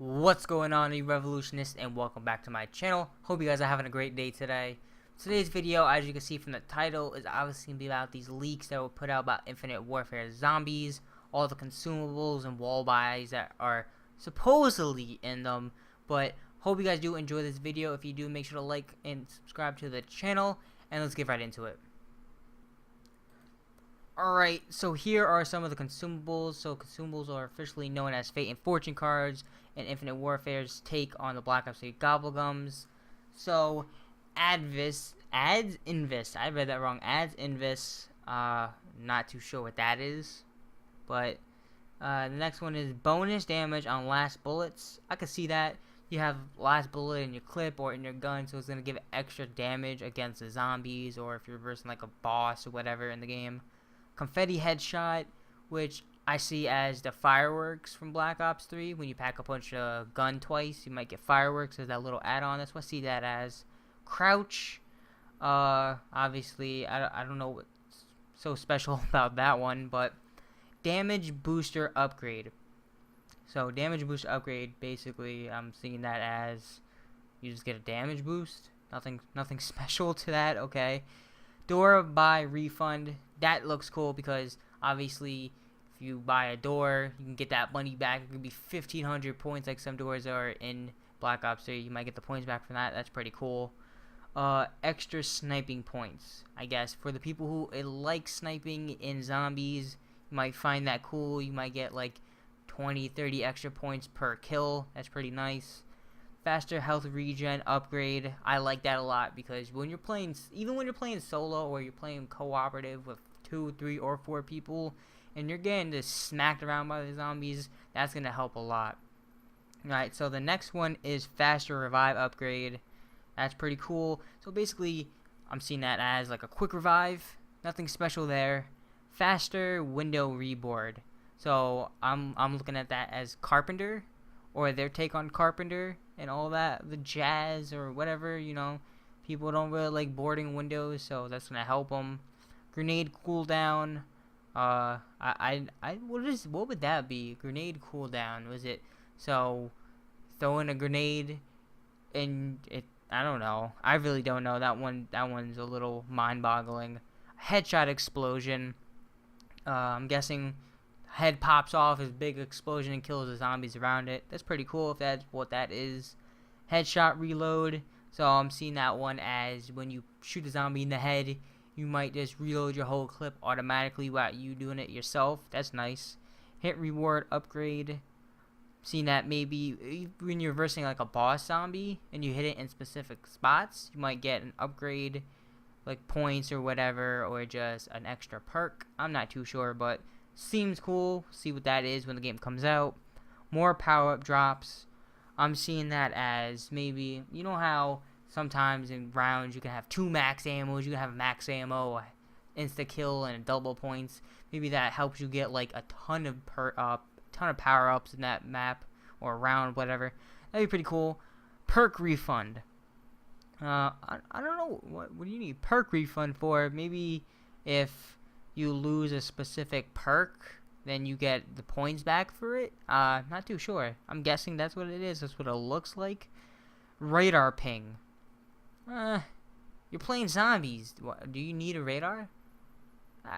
What's going on, you revolutionists, and welcome back to my channel. Hope you guys are having a great day today. Today's video, as you can see from the title, is obviously going to be about these leaks that were put out about Infinite Warfare Zombies, all the consumables and wall buys that are supposedly in them. But hope you guys do enjoy this video. If you do, make sure to like and subscribe to the channel, and let's get right into it. Alright, so here are some of the consumables. So consumables are officially known as Fate and Fortune cards, and Infinite Warfare's take on the Black Ops 3 Gobblegums. So, Ads Invis, I read that wrong, Ads Invis, not too sure what that is, but the next one is bonus damage on last bullets. I could see that. You have last bullet in your clip or in your gun, so it's going to give extra damage against the zombies, or if you're versing like a boss or whatever in the game. Confetti headshot, which I see as the fireworks from Black Ops 3. When you pack a punch a gun twice, you might get fireworks as that little add-on. That's what I see that as. Crouch, obviously, I don't know what's so special about that one, but damage booster upgrade. So damage booster upgrade, basically, I'm seeing that as you just get a damage boost. Nothing special to that. Okay. Door buy refund. That looks cool because obviously if you buy a door, you can get that money back. It could be 1,500 points like some doors are in Black Ops 3. You might get the points back from that. That's pretty cool. Extra sniping points, I guess. For the people who like sniping in zombies, you might find that cool. You might get like 20, 30 extra points per kill. That's pretty nice. Faster health regen upgrade. I like that a lot because when you're playing, even when you're playing solo or you're playing cooperative with 2, 3, or 4 people, and you're getting just smacked around by the zombies, that's gonna help a lot. Alright, so the next one is faster revive upgrade. That's pretty cool. So basically, I'm seeing that as like a quick revive. Nothing special there. Faster window reboard. So I'm looking at that as Carpenter, or their take on Carpenter and all that, the jazz or whatever, you know. People don't really like boarding windows, so that's gonna help them. Grenade cooldown. What would that be? Grenade cooldown. Was it so throwing a grenade and it? I don't know. I really don't know. That one's a little mind-boggling. Headshot explosion. I'm guessing head pops off as big explosion and kills the zombies around it. That's pretty cool if that's what that is. Headshot reload. So I'm seeing that one as when you shoot a zombie in the head, you might just reload your whole clip automatically without you doing it yourself. That's nice. Hit reward upgrade. Seeing that maybe when you're versing like a boss zombie and you hit it in specific spots, you might get an upgrade, like points or whatever, or just an extra perk. I'm not too sure, but seems cool. See what that is when the game comes out. More power-up drops. I'm seeing that as maybe, you know how sometimes in rounds you can have 2 max ammos, you can have max ammo, insta-kill, and double points. Maybe that helps you get like a ton of power-ups in that map or round, whatever. That'd be pretty cool. Perk refund. I don't know, what do you need perk refund for? Maybe if you lose a specific perk, then you get the points back for it. Not too sure. I'm guessing that's what it is. That's what it looks like. Radar ping. You're playing zombies. Do you need a radar?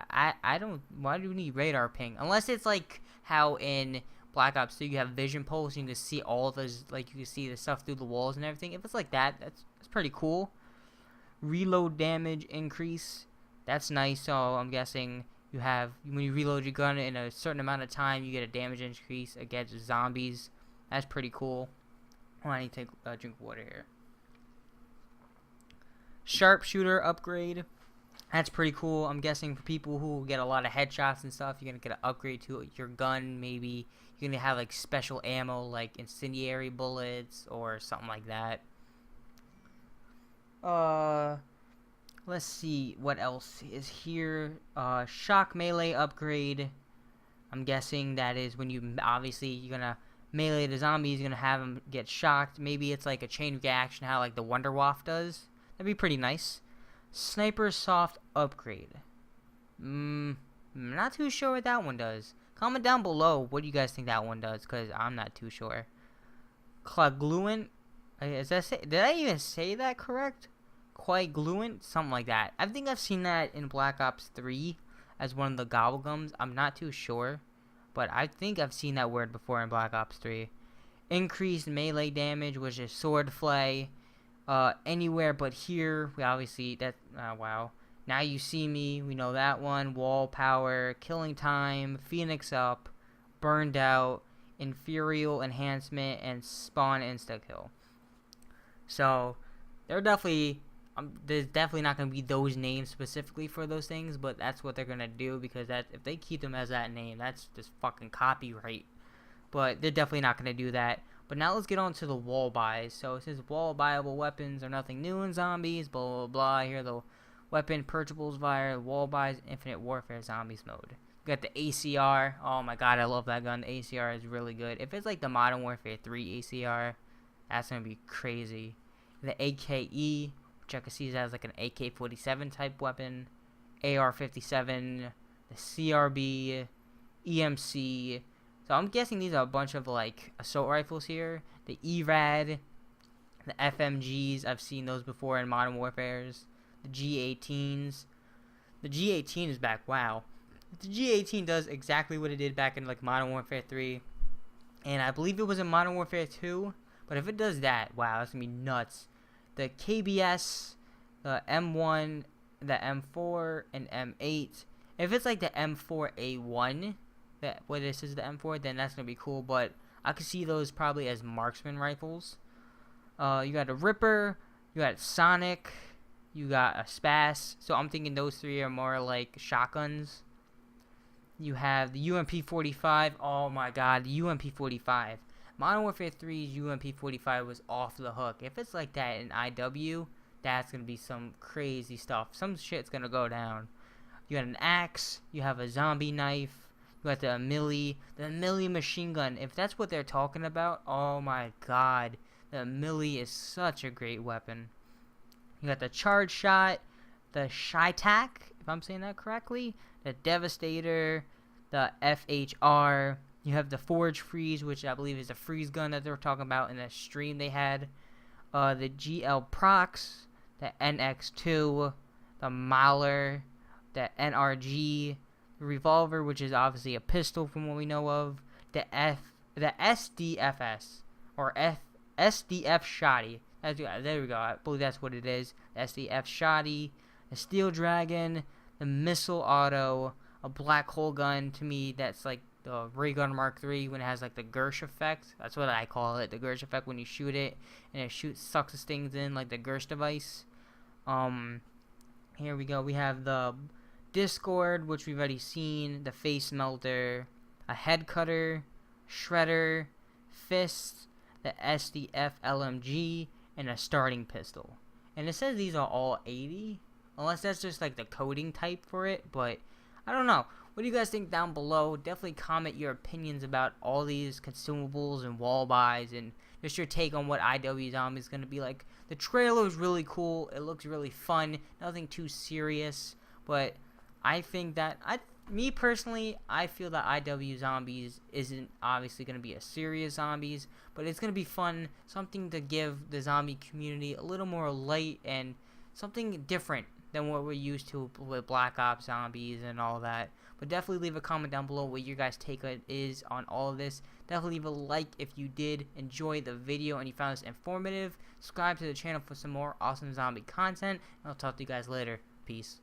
I don't. Why do you need radar ping? Unless it's like how in Black Ops 2 you have vision pulse and you can see all those, like you can see the stuff through the walls and everything. If it's like that, that's pretty cool. Reload damage increase. That's nice. So I'm guessing you have, when you reload your gun in a certain amount of time, you get a damage increase against zombies. That's pretty cool. Oh, I need to take a drink of water here. Sharpshooter upgrade. That's pretty cool. I'm guessing for people who get a lot of headshots and stuff, you're gonna get an upgrade to your gun. Maybe you're gonna have like special ammo, like incendiary bullets or something like that. Let's see what else is here. Shock melee upgrade. I'm guessing that is when you, obviously you're gonna melee the zombies, you're gonna have them get shocked. Maybe it's like a chain reaction, how like the Wonder Waff does. That'd be pretty nice. Sniper soft upgrade. Not too sure what that one does. Comment down below what do you guys think that one does, because I'm not too sure. Clagluent. Did I even say that correct? Quagluent, something like that. I think I've seen that in Black Ops 3 as one of the gobblegums. I'm not too sure, but I think I've seen that word before in Black Ops 3. Increased melee damage, which is sword flay. Anywhere but here, we obviously that. Wow. Now you see me. We know that one. Wall power, killing time, Phoenix up, burned out, inferior enhancement, and spawn insta kill. So they're definitely. There's definitely not going to be those names specifically for those things, but that's what they're going to do, because that if they keep them as that name, that's just fucking copyright. But they're definitely not going to do that. But now let's get on to the wall buys. So it says wall buyable weapons are nothing new in zombies, blah blah blah. Here the weapon purchables via wall buys, infinite warfare zombies mode. We got the ACR. Oh my god, I love that gun. The ACR is really good. If it's like the Modern Warfare 3 ACR, that's going to be crazy. The AKE, which I can see as like an AK-47 type weapon, AR-57, the CRB, EMC. So I'm guessing these are a bunch of like assault rifles here. The ERAD, the FMGs, I've seen those before in Modern Warfares. The G18s. The G18 is back, wow. The G18 does exactly what it did back in like Modern Warfare 3. And I believe it was in Modern Warfare 2. But if it does that, wow, that's going to be nuts. The KBS, the M1, the M4, and M8. If it's like the M4A1, what this is the M4, then that's going to be cool. But I could see those probably as marksman rifles. You got a Ripper, you got Sonic, you got a Spas. So I'm thinking those three are more like shotguns. You have the UMP-45. Oh my god, the UMP-45. Modern Warfare 3's UMP-45 was off the hook. If it's like that in IW, that's going to be some crazy stuff. Some shit's going to go down. You got an axe. You have a zombie knife. You got the melee machine gun. If that's what they're talking about, oh my god. The melee is such a great weapon. You got the charge shot. The Shytac, if I'm saying that correctly. The Devastator. The FHR. You have the Forge Freeze, which I believe is the freeze gun that they were talking about in the stream they had. The GL Prox, the NX2, the Mauler, the NRG, the Revolver, which is obviously a pistol from what we know of. The SDFS, or SDF Shotty. There we go. I believe that's what it is. The SDF Shotty, the Steel Dragon, the Missile Auto, a Black Hole Gun. To me, that's like the Ray Gun Mark III when it has like the Gersh effect. That's what I call it, the Gersh effect, when you shoot it and it sucks the stings in like the Gersh device. Here we go. We have the Discord, which we've already seen, the Face Melter, a Head Cutter, Shredder, Fist, the SDF LMG, and a Starting Pistol. And it says these are all 80, unless that's just like the coding type for it, but I don't know. What do you guys think down below? Definitely comment your opinions about all these consumables and wall buys, and just your take on what IW Zombie is going to be like. The trailer is really cool. It looks really fun. Nothing too serious, but I think that me personally, I feel that IW Zombies isn't obviously going to be a serious zombies, but it's going to be fun, something to give the zombie community a little more light and something different than what we're used to with Black Ops Zombies and all that. But definitely leave a comment down below what your guys' take is on all of this. Definitely leave a like if you did enjoy the video and you found this informative. Subscribe to the channel for some more awesome zombie content. And I'll talk to you guys later. Peace.